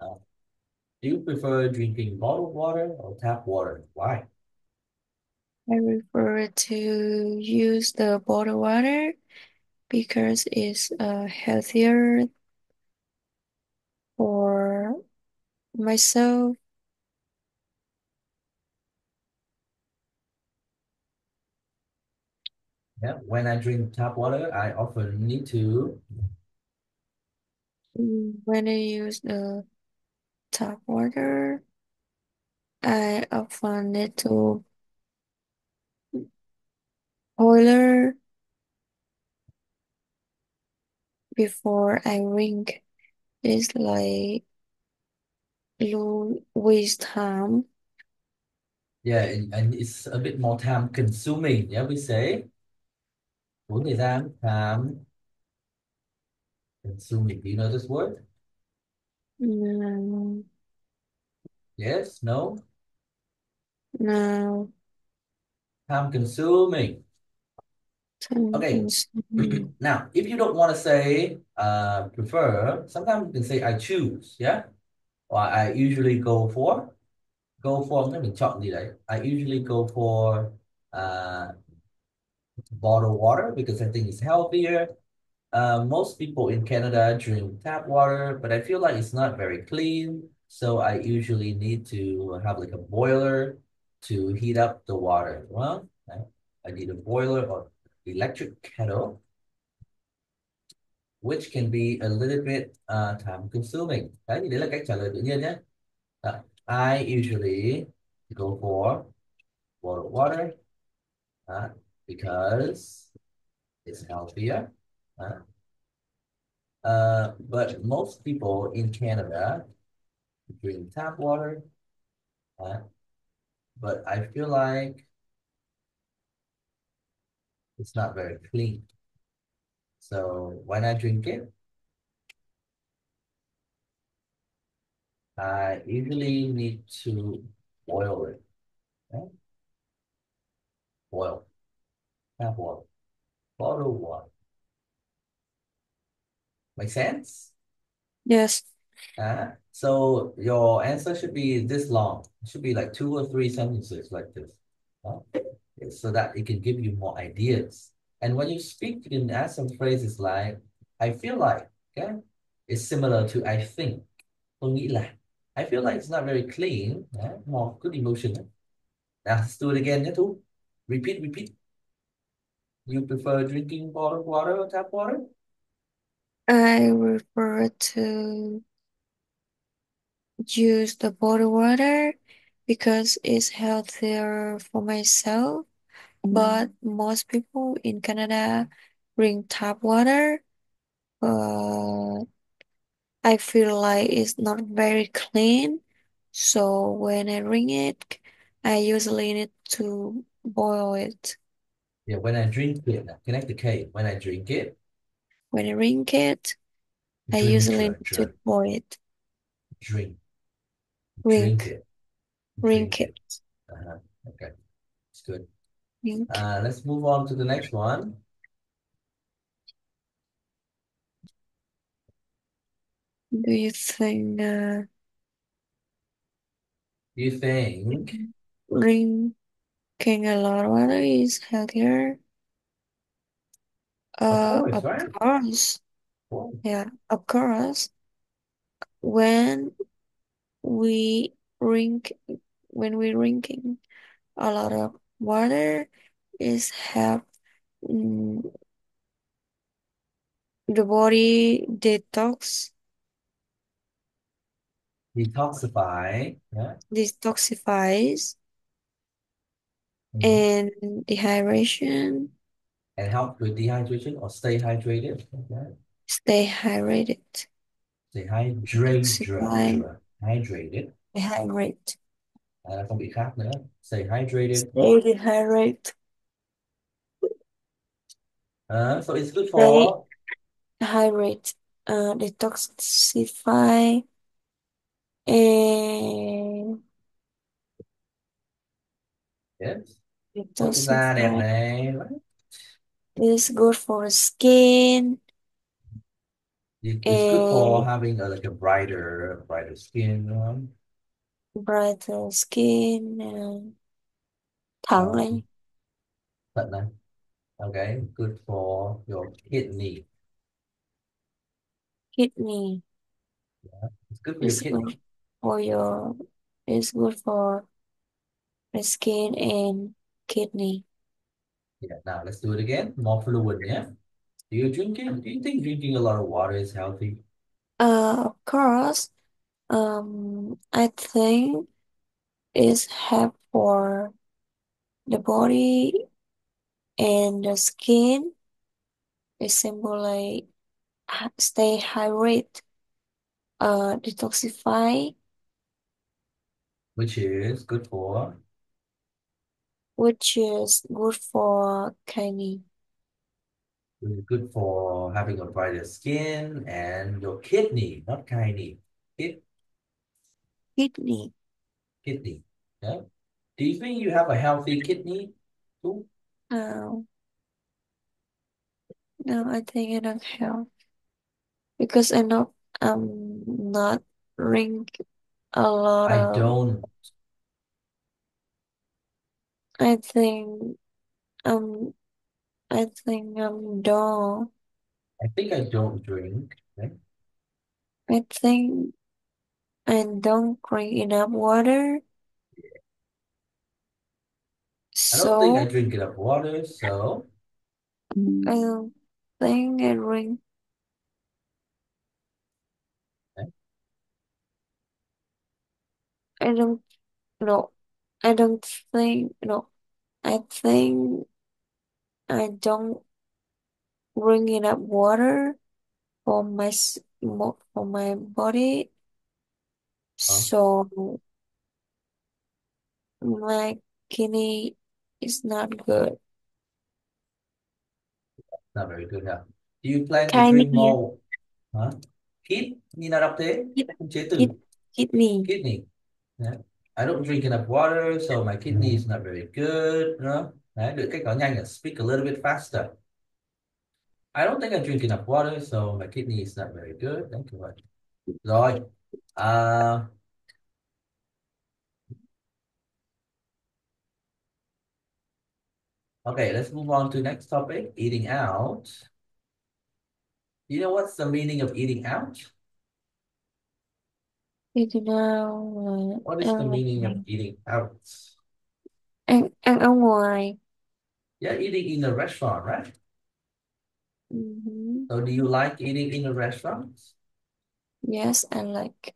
Uh, do you prefer drinking bottled water or tap water? Why? I prefer to use the bottled water because it's healthier for myself. Yeah, when I drink tap water, I often need to. When I use the tap water, I often need to boiler before I drink. It's like waste time. Yeah, and it's a bit more time consuming. Yeah, we say tốn thời gian, time consuming. Do you know this word? Mm, Yes, no, now, time consuming. time Okay. consuming. Now, if you don't want to say prefer, sometimes you can say I choose, yeah? Or I usually go for. Go for nghĩa mình chọn gì đấy. I usually go for uh, bottled water because I think it's healthier. Most people in Canada drink tap water, but I feel like it's not very clean. So I usually need to have like a boiler to heat up the water. Well, I need a boiler or electric kettle, which can be a little bit time consuming. Đấy thì đấy là cách trả lời tự nhiên nhé. I usually go for bottled water because it's healthier. Uh, but most people in Canada drink tap water, uh, but I feel like it's not very clean. So when I drink it, I usually need to boil it. Okay? Boil tap water, bottled water. Make sense? Yes, So your answer should be this long. It should be like 2 or 3 sentences like this. Huh? So that it can give you more ideas. And when you speak, you can add some phrases like I feel like, okay? It's similar to I think. Tôi nghĩ là. I feel like it's not very clean. More good emotion. Now let's do it again, nhé Thu. Repeat, repeat. You prefer drinking bottled water or tap water? I prefer to use the bottled water because it's healthier for myself. But most people in Canada drink tap water. But I feel like it's not very clean. So when I drink it, I usually need to boil it. Yeah, when I drink it, connect the K. When I drink it, When I drink it, I drink, usually drink, need to drink, boil it. drink, drink Drink, it, drink drink it, it. Uh-huh. Okay, it's good. drink. Let's move on to the next one. Do you think Do you think, drinking a lot of water is healthier? of course, Of right? course. Well, Yeah, of course. When we drink, when we drinking a lot of water, is help mm, the body detoxify, yeah, detoxifies mhm, and dehydration, and help with dehydration or stay hydrated. Okay. stay hydrated, Stay hydrated, detoxify, hydrated. dehydrate, Không bị khác nữa. Stay hydrated. stay dehydrate, So it's good stay for hydrate, detoxify and yes. Tốt cho da đẹp detoxify này. is good for skin, It's good for and having like a brighter skin, you know? brighter skin and thẳng Um, này, Thận này. Okay, good for your kidney. kidney It's good for your is kidney. good for your is good for the skin and kidney. Yeah, now let's do it again. More fluid, yeah? Do you think drinking a lot of water is healthy? Of course, I think it's help for the body and the skin. It's simple like stay hydrated, detoxify, Which is good for which is good for good for having a brighter skin and your kidney, not kidney. kidney. Kidney. Yeah. Do you think you have a healthy kidney too? Now, now I think I don't have because I'm not drink a lot I of. don't. I think um I'm done. I think I don't drink. Right? I think I don't drink enough water. I don't think I So drink enough water, so I don't think I drink. okay. I don't no. I don't think no. I think I don't drink enough water for for my body. Huh? So my kidney is not good. Not very good, huh? Do you plan to drink Kidney, more? Hả? Kid? Như nào đọc thế? kid, Không chế kid, từ. kidney. Kidney. Đấy. I don't drink enough water, so my kidney is not very good. Đó. Đấy, được cách nói nhanh là speak a little bit faster. I don't think I drink enough water, so my kidney is not very good. Thank you. Rồi. Uh, okay, let's move on to next topic, eating out. You know what's the meaning of eating out? Thì nào What is the meaning of eating out? ăn ở ngoài. Yeah, eating in a restaurant, right? Mhm. So do you like eating in a restaurant? Yes, I like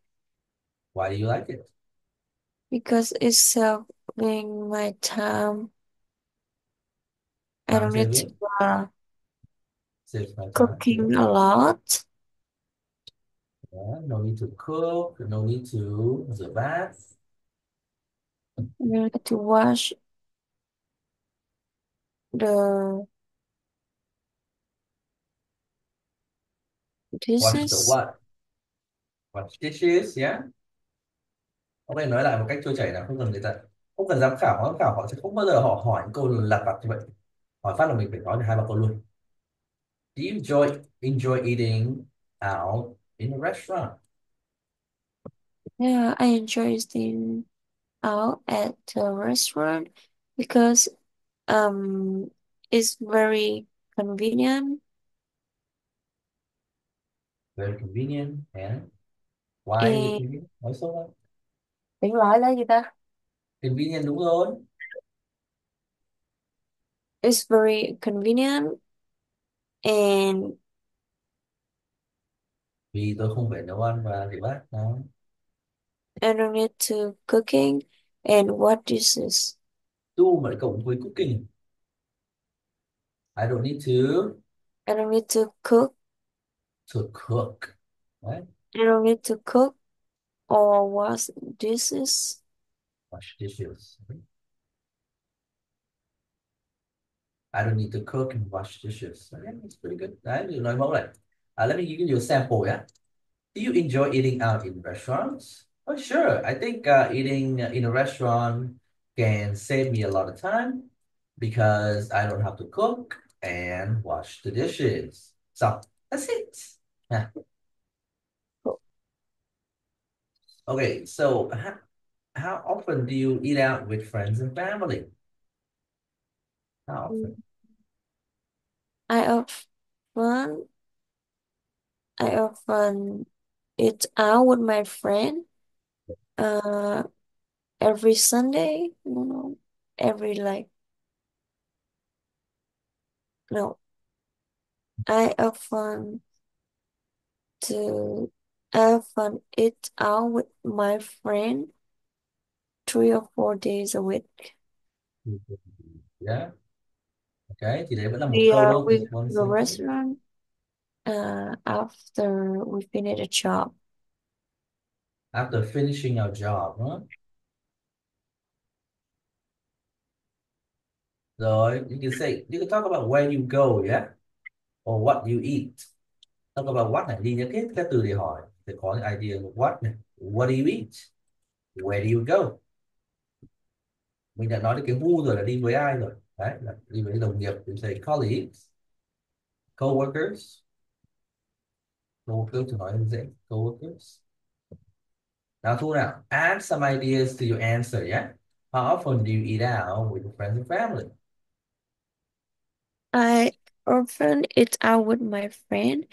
Why do you like it? because it's saving my time. I Time don't need to saving, saves my time. Yeah. cooking a lot. Yeah, no need to cook, no need to rửa bát, I don't need to wash the wash the dishes. what? Wash dishes, yeah. Ok, nói lại một cách trôi chảy nào, không cần người ta, không cần giám khảo họ sẽ không bao giờ họ hỏi những câu lặt vặt như vậy. Hỏi phát là mình phải nói được hai ba câu luôn. Do you enjoy eating out in a restaurant? Yeah, I enjoy staying out at the restaurant because um it's very convenient Very convenient and why is it and convenient? Nói số thôi. tiếng nói là gì ta? Convenient đúng rồi. It's very convenient and Vì tôi không phải nấu ăn và rửa bát. Đó. I don't need to cooking and what dishes. Do mà lại cộng với cooking. I don't need I don't need to cook. to cook. Right? I don't need to cook or wash dishes. Wash dishes. I don't need to cook and wash dishes. Okay, that's pretty good. Đấy, ví dụ nói mẫu này. Let me give you a sample, yeah? Do you enjoy eating out in restaurants? Oh, sure. I think eating in a restaurant can save me a lot of time because I don't have to cook and wash the dishes. So that's it. Yeah. Okay, so how often do you eat out with friends and family? How often? I often I often eat out with my friend uh every Sunday. No, every like no. I often to I often eat out with my friend 3 or 4 days a week. Yeah, okay, thì đấy vẫn là một We câu đúng không? we It's go one to the sentence. restaurant after we finish a job. After finishing our job, huh? Rồi, you can talk about where you go, yeah? Or what you eat. Talk about what này, đi nhớ kết các từ để hỏi. Để có cái idea of what này. What do you eat? Where do you go? Mình đã nói đến cái who rồi là đi với ai rồi. Đấy, là đi với đồng nghiệp, you say colleagues, coworkers. Coworkers thì nói dễ, coworkers. Now Thu nào, add some ideas to your answer, yeah? How often do you eat out with your friends and family? I often eat out with my friend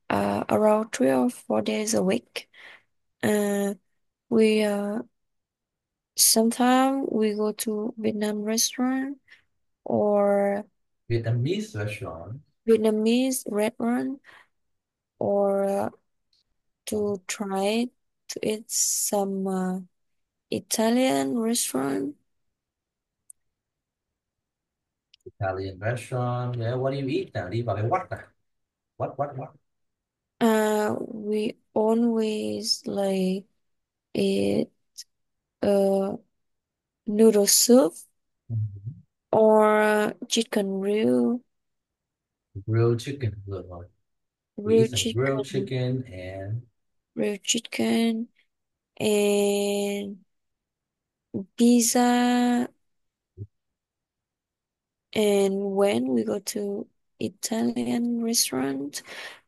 around 3 or 4 days a week. Uh, we sometimes we go to Vietnam restaurant or Vietnamese restaurant. Vietnamese restaurant or to try to eat some Italian restaurant. Italian restaurant. Yeah, what do you eat now? Đi vào cái what nào? What? We always like eat uh noodle soup Mhm. or chicken grill, Grilled chicken. Được rồi. We eat grilled some grilled chicken, chicken and grilled chicken, and pizza. And when we go to Italian restaurant,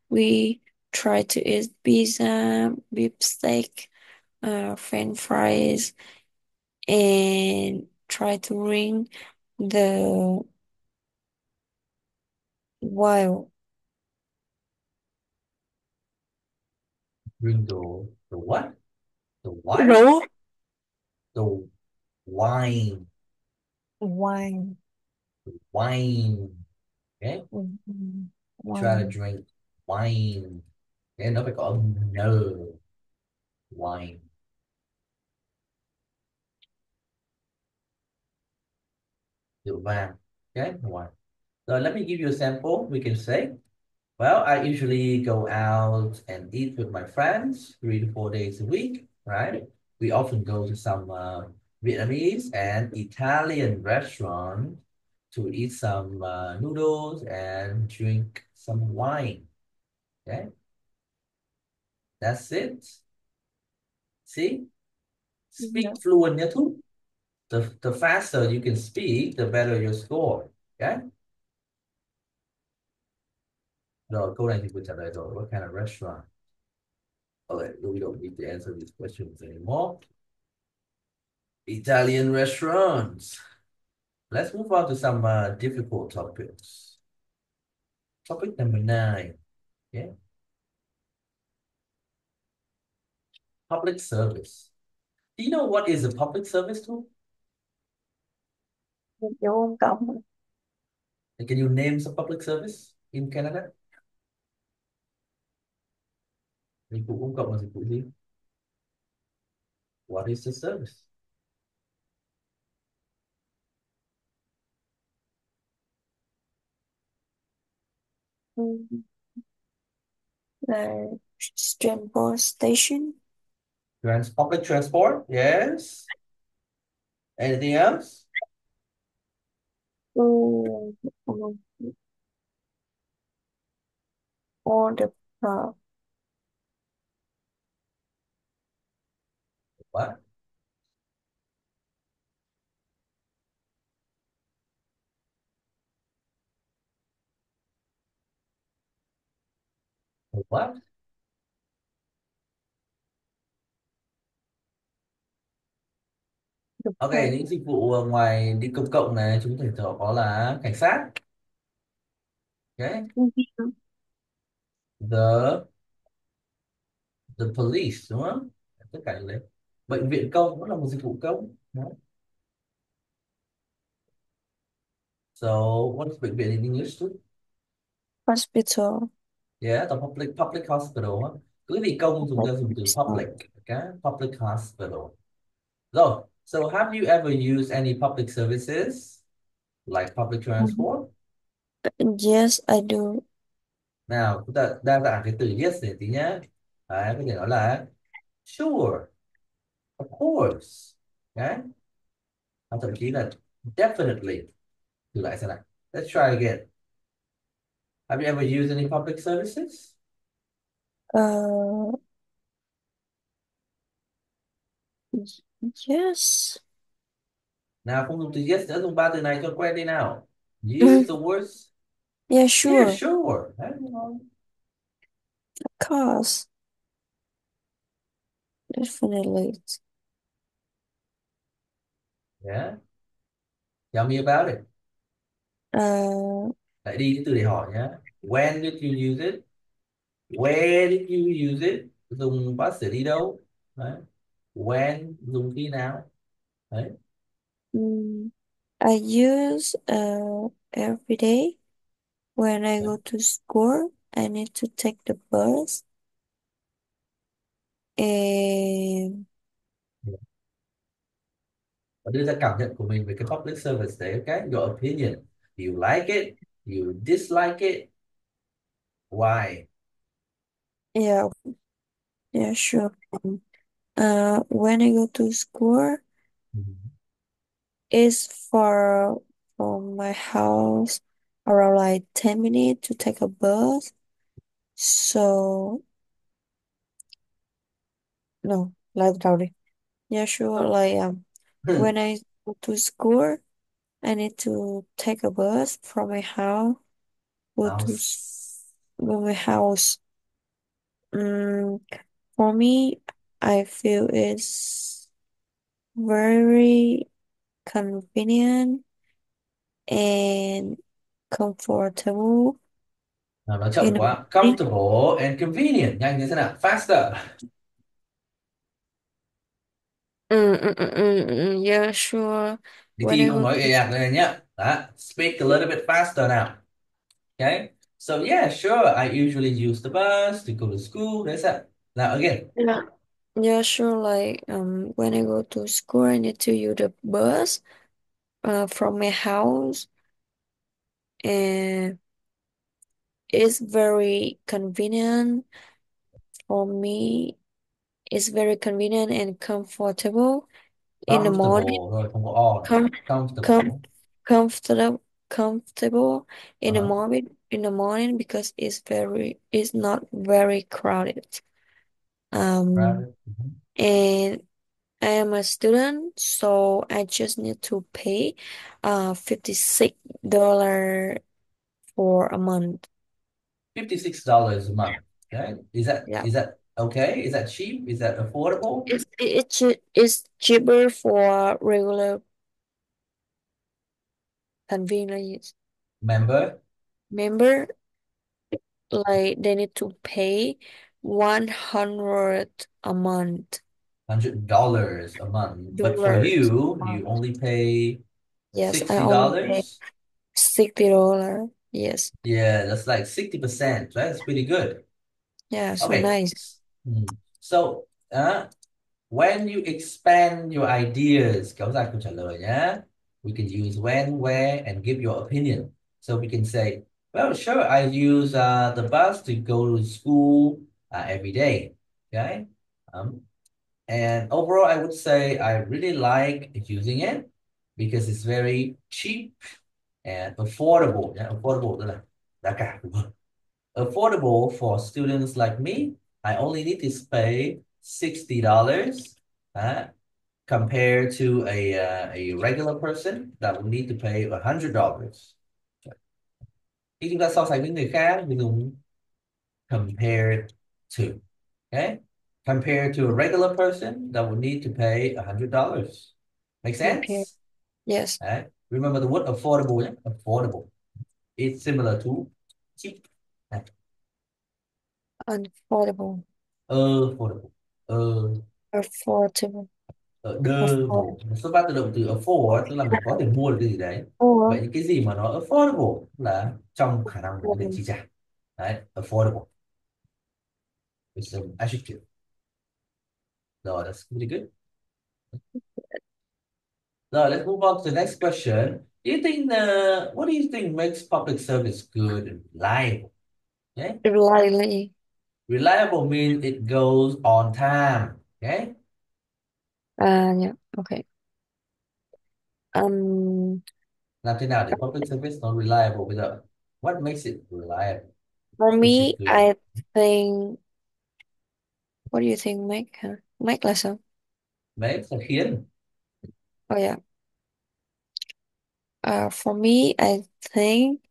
we try to eat pizza, beef steak, French fries, and try to ring the wild drink the what? The what? no The wine. wine. Wine. Okay? Try to Wine. drink wine. Okay, nó phải có âm n. Wine. Rượu vang. Okay? Wine. So let me give you a sample. We can say, well, I usually go out and eat with my friends 3 to 4 days a week, right? We often go to some Vietnamese and Italian restaurant to eat some noodles and drink some wine. Okay, that's it. See, Yeah. speak fluent nhé Thu. The faster you can speak, the better your score. Okay. Rồi, câu này thì vừa trả lời rồi. What kind of restaurant? Okay, we don't need to answer these questions anymore. Italian restaurants. Let's move on to some difficult topics. Topic number 9. Yeah, public service. Do you know what is a public service tool? Dịch vụ công cộng. And can you name some public service in Canada? Dịch vụ công cộng là dịch vụ gì? What is the service? Ừ, là transport station. Public transport. Yes. Anything else? Ừ, or the uh, What? What? Ok, những dịch vụ ngoài đi công cộng này chúng thể có là cảnh sát, okay? The the police đúng không? Tất cả những đấy. Bệnh viện công cũng là một dịch vụ công. Đúng. So what is bệnh viện in English too? Hospital. Yeah, the public hospital. Á. Cứ cái gì công dùng ta dùng từ public, Hospital. okay? Public hospital. Rồi, so have you ever used any public services like public transport? Yes, I do. Nào, chúng ta đa dạng cái từ yes này tí nhá. Đấy, có thể nói là sure, of course. Đấy, hoặc thậm chí là definitely. Thử lại xem nào. Let's try again. Have you ever used any public services? Uh, yes. Nào, không dùng từ yes nữa, dùng ba từ này cho quen đi nào. Use the words. Yeah, Yeah, sure. sure. Đấy, đúng không? Of course. Definitely. Yeah. Tell me about it. Uh, Lại đi cái từ để hỏi nhá. When did you use it? Where did you use it? Dùng past để đi đâu? Đấy. When dùng khi nào? Đấy. mm, I use every day when I Đấy. go to school. I need to take the bus. And Và đưa ra cảm nhận của mình về cái public service đấy. Okay? Your opinion. You like it? You dislike it? Why? yeah, yeah, sure. When I go to school, Mhm. it's far from my house, around like 10 minutes to take a bus. So no, like Dowdy. Yeah, sure. Like when I go to school, I need to take a bus from my house, go to House. go my house. Mm, for me, I feel it's very convenient and comfortable Nào, nói chậm in the quá. morning. Comfortable and convenient. Nhanh như thế nào? Faster. Yeah, sure. Đi When thi I không go nói ề to ạt này nhá. Đó. Speak a little bit faster nào. Okay. So yeah, sure. I usually use the bus to go to school. That's it. Now again. yeah, yeah, sure. Like when I go to school, I need to use the bus from my house, and it's very convenient for me. It's very convenient and comfortable in the morning. Comfortable thôi, không có o này. Com com Comfortable. comfortable in the Uh-huh. morning because it's not very crowded. Um, Private. Mhm. and I am a student, so I just need to pay $56 for a month. $56 a month. Okay. Is that Yeah. is that okay? Is that cheap? Is that affordable? It's cheaper for regular convenience Member, member. Like they need to pay 100 a month. $100 a month. But for Dollars a you month. only pay Yes, I only pay $60. $60. Yes. Yeah, that's like 60%. Right? That's pretty good. Yeah, so Okay. nice. So, when you expand your ideas, kéo dài câu trả lời nhé. We can use when, where, and give your opinion. So we can say, well, sure, I use the bus to go to school every day. Okay. Um, and overall, I would say I really like using it because it's very cheap and affordable. Yeah, affordable tức là giá cả đúng không? Affordable for students like me. I only need to pay $60 compared to a regular person that would need to pay $100. Khi chúng ta so sánh với người khác, mình dùng compared to. Okay? Compared to a regular person that would need to pay $100. Make Okay. sense? Yes. Đấy. Remember the word affordable nhé. Affordable. It's similar to cheap. Đấy. Affordable. Affordable. Ờ, Affordable. Affordable. Affordable. Nó xuất phát từ động từ afford ấy, tức là mình có thể mua được cái gì đấy. Vậy Or những cái gì mà nó affordable là trong khả năng của mình để chi trả. Đấy, affordable. It's an adjective. So that's pretty good. Now let's move on to the next question. What do you think makes public service good and reliable? Okay. reliably. Reliable means it goes on time. Okay. Yeah. Okay. Um, Làm thế nào để public service nó reliable bây giờ? What makes it reliable? for What makes it me, good? I think. What do you think, Mike? Huh? Mike là sao? Makes là khiến. Oh yeah. For me, I think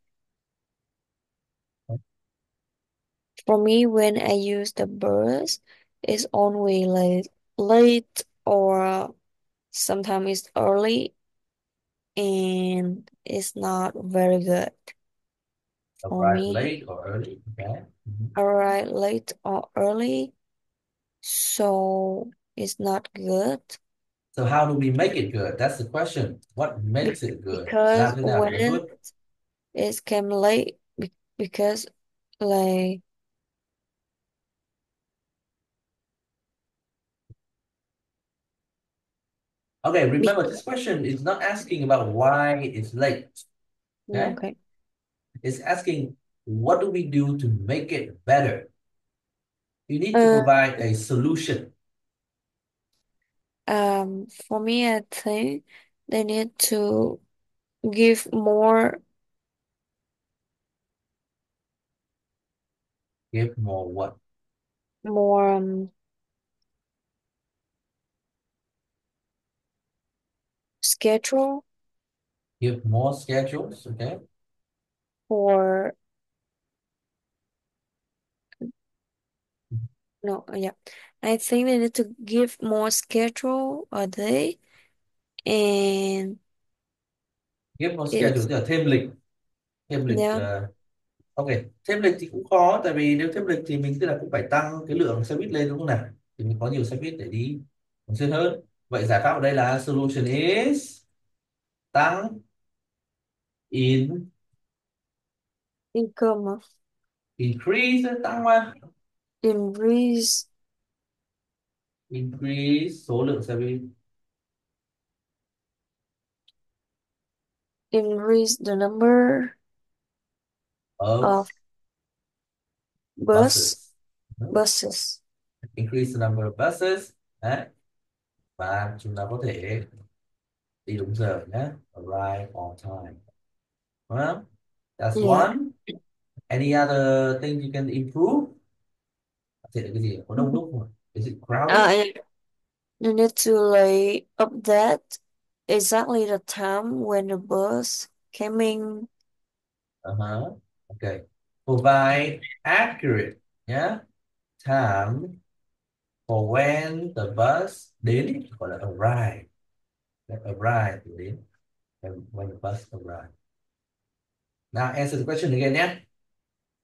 for me when I use the bus, it's always late or sometimes it's early and it's not very good for Arrive me. late or early. Okay. Mhm. Arrive late or early, so it's not good. So how do we make it good? That's the question. What Be- makes it good? because Làm thế nào để nó when good? it came late, because like Okay, remember because, this question is not asking about why it's late. Okay? okay. It's asking what do we do to make it better? You need to Uh, provide a solution. for me, I think they need to give Give more what? more schedule Give more schedules. Okay. for no, yeah. I think they need to give more schedule a day and Give more schedule it's tức là thêm lịch. Thêm lịch. yeah, Ok, thêm lịch thì cũng khó tại vì nếu thêm lịch thì mình tức là cũng phải tăng cái lượng xe buýt lên đúng không nào? Thì mình có nhiều xe buýt để đi thường xuyên hơn. Vậy giải pháp ở đây là solution is tăng in income, increase tăng mà increase increase số lượng xe buýt increase the number of of bus buses. buses. Increase the number of buses. Đấy. Và chúng ta có thể đi đúng giờ nhé. Arrive on time. Well, that's Yeah. one. Any other thing you can improve? Thì là cái gì? Có đông đúc không? Is it crowded? Yeah. You need to like update exactly the time when the bus coming. Uh-huh. Okay. Provide accurate, yeah, time for when the bus đến gọi là arrive. That arrive thì đến. When the bus arrive. Now answer the question again, yeah.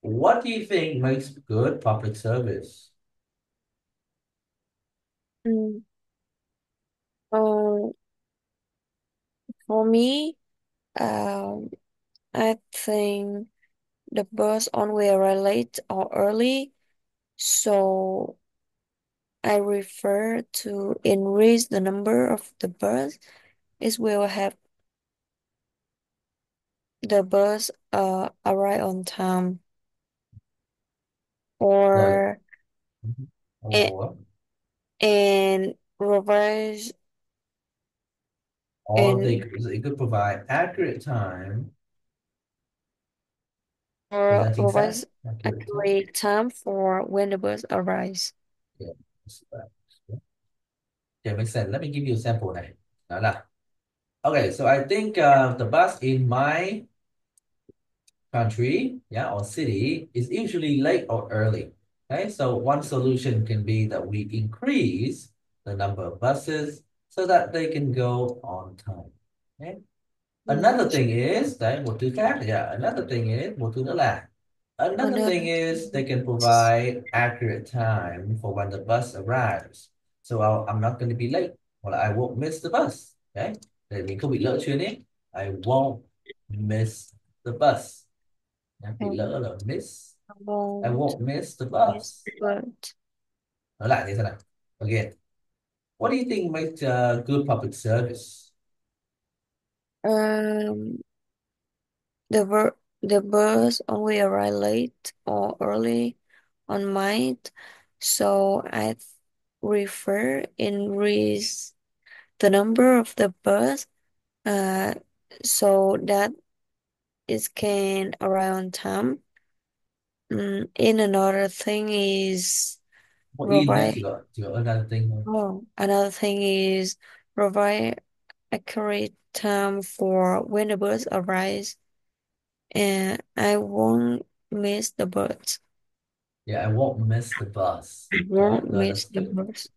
What do you think makes good public service? Mm. Um, for me, um, I think the bus always arrive late or early, so I refer to increase the number of the bus. It will have the bus arrive on time Rồi. or a- Or, and revise or and they could provide accurate time. Thời or gian chính xác. revise Accurate time. accurate time for when the bus arrives. Yeah. That's right. Okay, makes sense. Let me give you a sample này. Đó là okay, so I think the bus in my country, yeah, or city is usually late or early. Okay, so one solution can be that we increase the number of buses so that they can go on time. Okay. Another Mm, thing is, đấy, một thứ khác, yeah, another thing is, một thứ nữa là, another thing another is they thing can is provide accurate time for when the bus arrives. So I'm not going to be late, hoặc là I won't miss the bus. Đấy, để mình không bị lỡ chuyến ấy. I won't miss the bus. Đấy, bị lỡ là miss. I won't won't miss the miss bus. the boat. Nói lại thế xem nào. Again, what do you think makes a good public service? Um, the bus only arrive late or early on might, so refer increase the number of the bus, uh, so that it can arrive on time. And another thing is Có in nhé, provide. chỉ có another thing thôi. Oh, another thing is provide accurate time for when the bus arrives, and I won't miss the bus. Yeah, I won't miss the bus. I Đấy, won't rồi là miss the bus.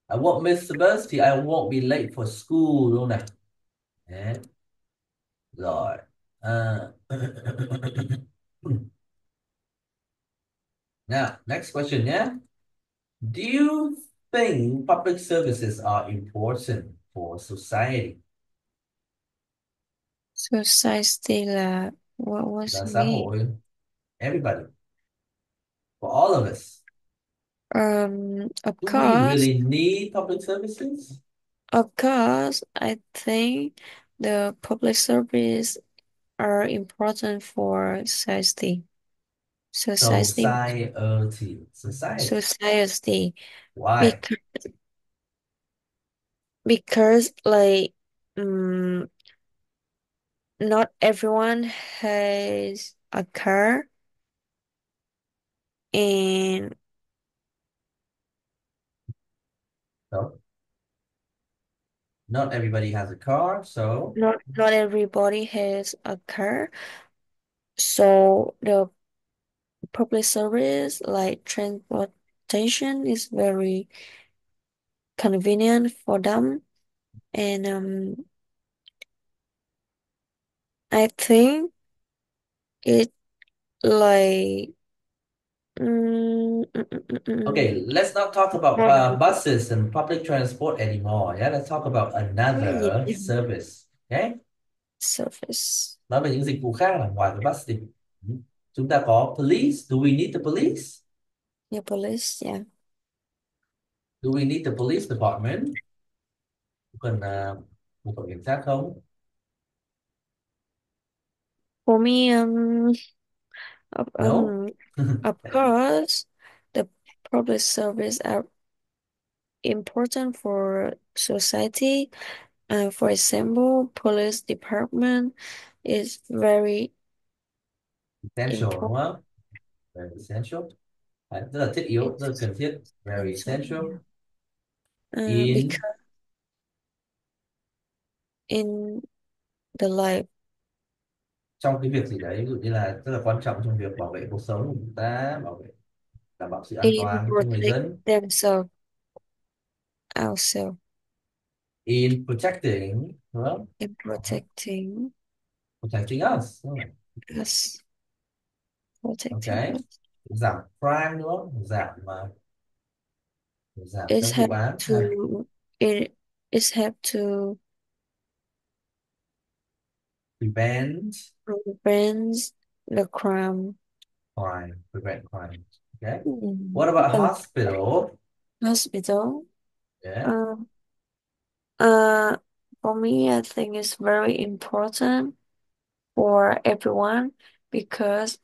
I won't miss the bus thì I won't be late for school luôn này. Đấy, rồi. À. Now, next question nhé. Do you think public services are important for society? Society là what was Là xã me? hội, everybody, for all of us. Of Do we course, really need public services? I think the public service are important for society, Society. society, Why? because like, um, not everyone has a car, and So, not everybody has a car, so not everybody has a car. So the public service like transportation is very convenient for them. And I think it like okay, let's not talk about not buses and public transport anymore. Yeah, let's talk about another really service. Okay, surface. nói về những dịch vụ khác là ngoài cái bus thì chúng ta có police. Do we need the police? Yeah, police, yeah. Do we need the police department? Cần một đội cảnh sát không? For me, of, No. of course, the public service are important for society. For example, police department is very Essential đúng important. không? Very essential. Đấy, rất là thiết yếu, rất là It's cần thiết. Very essential, essential. yeah. In Because in the life, trong cái việc gì đấy, ví dụ như là rất là quan trọng trong việc bảo vệ cuộc sống của chúng ta, bảo vệ, đảm bảo sự an in toàn cho người protect dân. themselves also, In protecting, đúng không? in protecting Protecting us, đúng không? us, Ok, protecting us. giảm crime đúng không? Giảm It's các vụ have án ha. to it it's have to Prevent prevent the crime. crime, prevent crime. Okay. Mm. What about And hospital? hospital. Yeah. Uh, uh, for me, I think it's very important for everyone because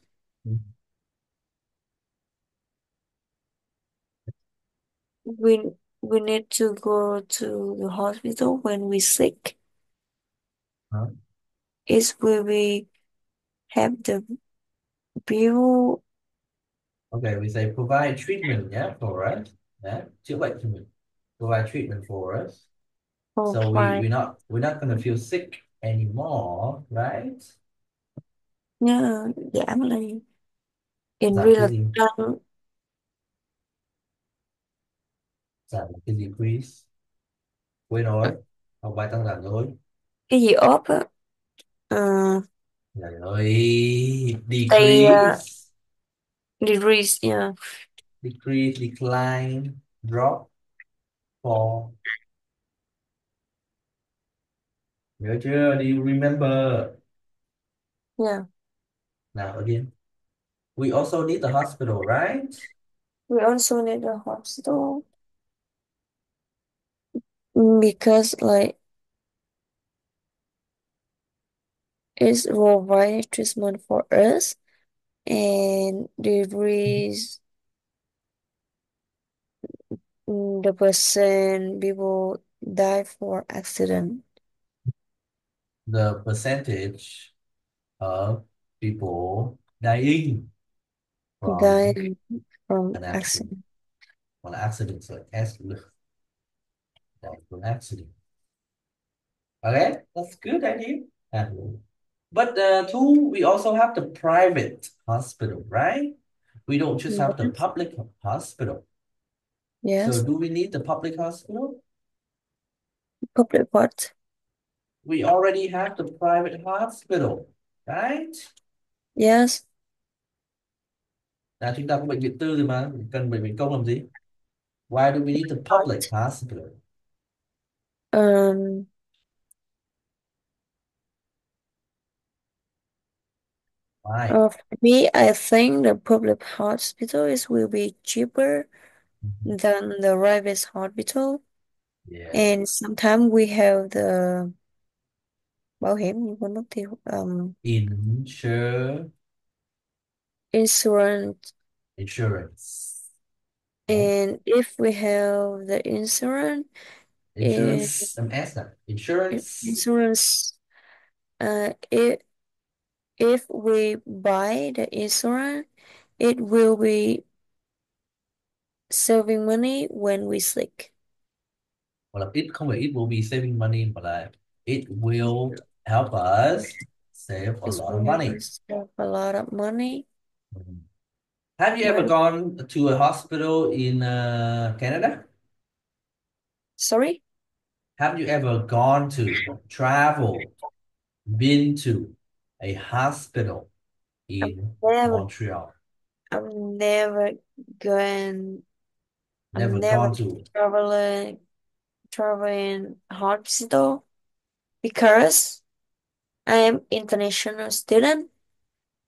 we we need to go to the hospital when we sick. Huh? Is where we have the bill Okay, we say provide treatment, yeah, for us. Yeah, chữa bệnh cho mình. Provide treatment for us. So provide. we're not gonna feel sick anymore, right? Nhớ giảm lại in Giảm real cái gì? time. Giảm cái gì, please? Quên rồi. Học bài tăng giảm rồi. Cái gì ốp á? Ờ, Trời ơi. stay Decrease. degrees, yeah. Decrease, decline, drop, fall. Nhớ chưa? Do you remember? Yeah. Now again. We also need the hospital, right? We also need a hospital because like it's provide treatment for us and degrees the person people die for accident. The percentage of people dying from Die from an accident. accident. Well, accident, so accident, an accident. Okay, that's good idea. Uh, But two, we also have the private hospital, right? We don't just have the Yes. public hospital. So Yes. do we need the public hospital? Public what? We already have the private hospital, right? Yes. Chúng ta có bệnh viện tư rồi mà, cần bệnh viện công làm gì? Why do we need the public What? hospital? Um, Why? for me, I think the public hospital is will be cheaper Mhm. than the private hospital. Yeah, And sometimes we have the bảo hiểm nhưng quên mất tiêu insure insurance. insurance. Right? And if we have the insurance, eh, Insurance, MS nào. Insurance. insurance, if we buy the insurance, it will be saving money when we sick. Hoặc là it không phải it will be saving money mà là it will help us save a It lot of will help money. us save a lot of money Mhm. Have you ever when, gone to a hospital in Canada? sorry, Have you ever gone to, traveled, been to a hospital I've in never, Montreal? I've never gone, I've Never never gone to. traveling hospital because I am international student,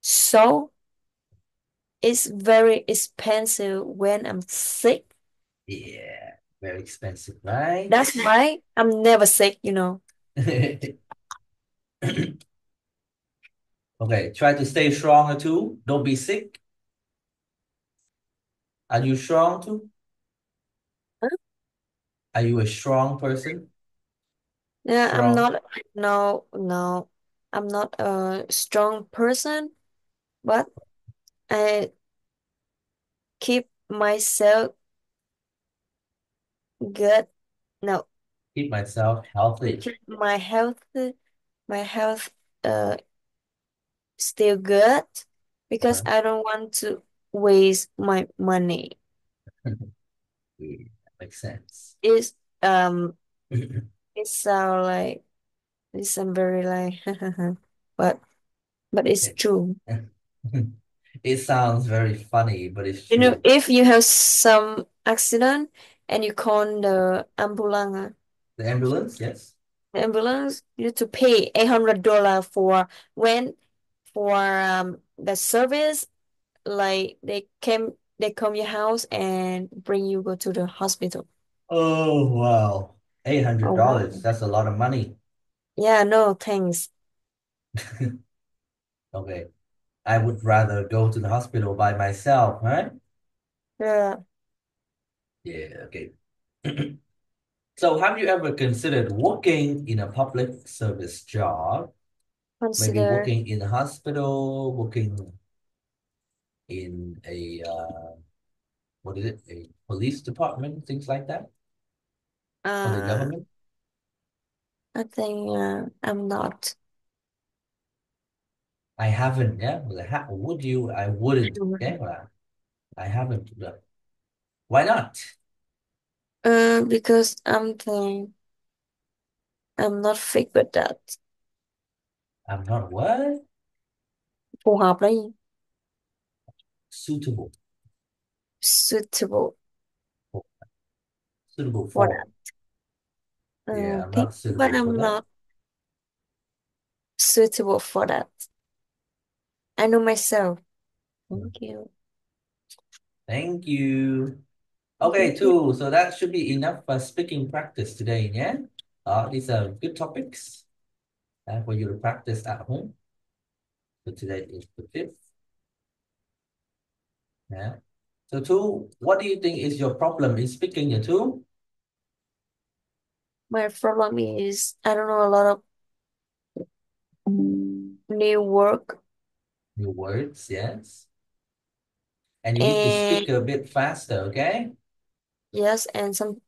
so it's very expensive when I'm sick. Yeah, very expensive, right? That's why I'm never sick. Okay, try to stay stronger too. Don't be sick. Are you strong too? Huh? Are you a strong person? Yeah, I'm Strong. not, no, no, I'm not a strong person, but I keep myself good. No, Keep myself I healthy. keep my health, still good because Uh-huh. I don't want to waste my money. Yeah, that makes sense. It's, it sound like, it sound very like, but, but it's It, true. it sounds very funny, but it's You know, true. if you have some accident and you call The ambulance, yes. the ambulance, you need to pay $800 for when for the service. Like they come your house and bring you go to the hospital. Oh, wow. Eight hundred Oh dollars. wow. That's a lot of money. Yeah, no, thanks. Okay. I would rather go to the hospital by myself, right? Yeah, Yeah, okay. So have you ever considered working in a public service job? Maybe consider working in a hospital, working in a what is it? A police department, things like that for the uh government? I think I'm not I haven't, yeah. Would you? I wouldn't. sure. Yeah, well, I haven't. Why not? Because I'm thinking. I'm not fit with that. I'm not what? Phù hợp là gì? Suitable. Suitable For, suitable for for. that. Yeah, I'm Thank not you, but suitable for I'm that. not suitable for that. I know myself. Mm. Thank you. Thank you. Okay, Thank you. too. So that should be enough for speaking practice today, yeah? These are good topics for you to practice at home. So today is the fifth. Yeah. So two, what do you think is your problem in speaking the two? My problem is I don't know a lot of new work New words, yes. And you need to and speak a bit faster, okay? yes, and some